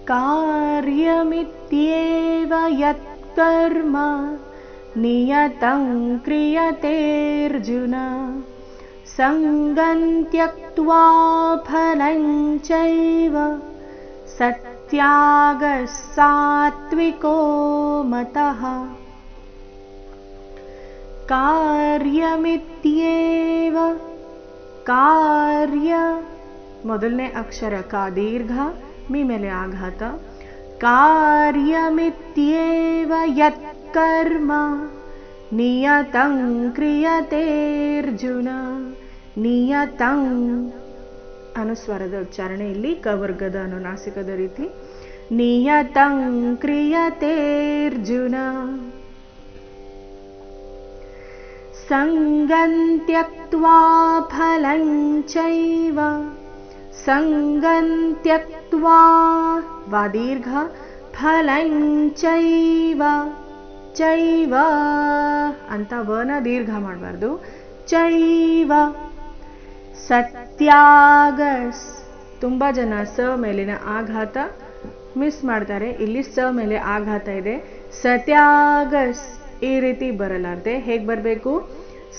ಕಾರ್ಯಮಿತ್ಯೇವ ಯತ್ಕರ್ಮ ನಿಯತಂ ಕ್ರಿಯತೇರ್ಜುನ ಸಂಗಂ ತ್ಯಕ್ತ್ವಾ ಫಲಂ ಚೈವ ಸತ್ಯಾಗಃ ಸಾತ್ವಿಕೋ ಮತಃ. ಕಾರ್ಯಮಿತ್ಯೇವ, ಕಾರ್ಯ ಮೊದಲನೇ ಅಕ್ಷರ ಕಾ ದೀರ್ಘ, ಮಿ ಮೇಲೆ ಆಘಾತ. ಕಾರ್ಯಮಿತ್ಯೇವ ಯತ್ಕರ್ಮ ನಿಯತಂ ಕ್ರಿಯತೇರ್ಜುನ. ನಿಯತಂ ಅನುಸ್ವರದ ಉಚ್ಚಾರಣೆ ಇಲ್ಲಿ ಕವರ್ಗದ ಅನುನಾಸಿಕದ ರೀತಿ. ನಿಯತಂ ಕ್ರಿಯತೇರ್ಜುನ ಸಂಗಂ ತ್ಯಕ್ತ್ವಾ ಫಲಂ ಚೈವ. ಸಂಗಂ ತ್ಯಕ್ತ್ವಾ ವಾ ದೀರ್ಘ, ಫಲಂ ಚೈವ, ಚೈವ ಅಂತ ವನ ದೀರ್ಘ ಮಾಡಬಾರ್ದು. ಚೈವ ಸತ್ಯಾಗಸ್. ತುಂಬ ಜನ ಸ ಮೇಲಿನ ಆಘಾತ ಮಿಸ್ ಮಾಡ್ತಾರೆ. ಇಲ್ಲಿ ಸ ಮೇಲೆ ಆಘಾತ ಇದೆ. ಸತ್ಯಾಗಸ್ ಈ ರೀತಿ ಬರಲಾರ್ದೆ ಹೇಗೆ ಬರಬೇಕು?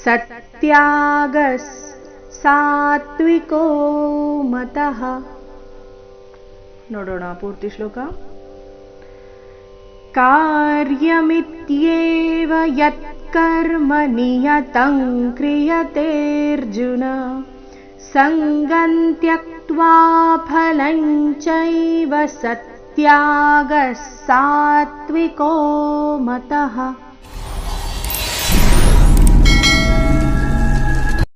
ಸತ್ಯಾಗಸ್ ಸಾತ್ವಿಕೋ ಮತಃ. ನೋಡೋಣ ಪೂರ್ತಿ ಶ್ಲೋಕ. ಕಾರ್ಯಮಿತ್ಯೇವ ಯತ್ಕರ್ಮ ನಿಯತಂ ಕ್ರಿಯತೇರ್ಜುನ ಸಂಗಂ ತ್ಯಕ್ತ್ವಾ ಫಲಂ ಚೈವ ಸತ್ಯಾಗಃ ಸಾತ್ವಿಕೋ ಮತಃ.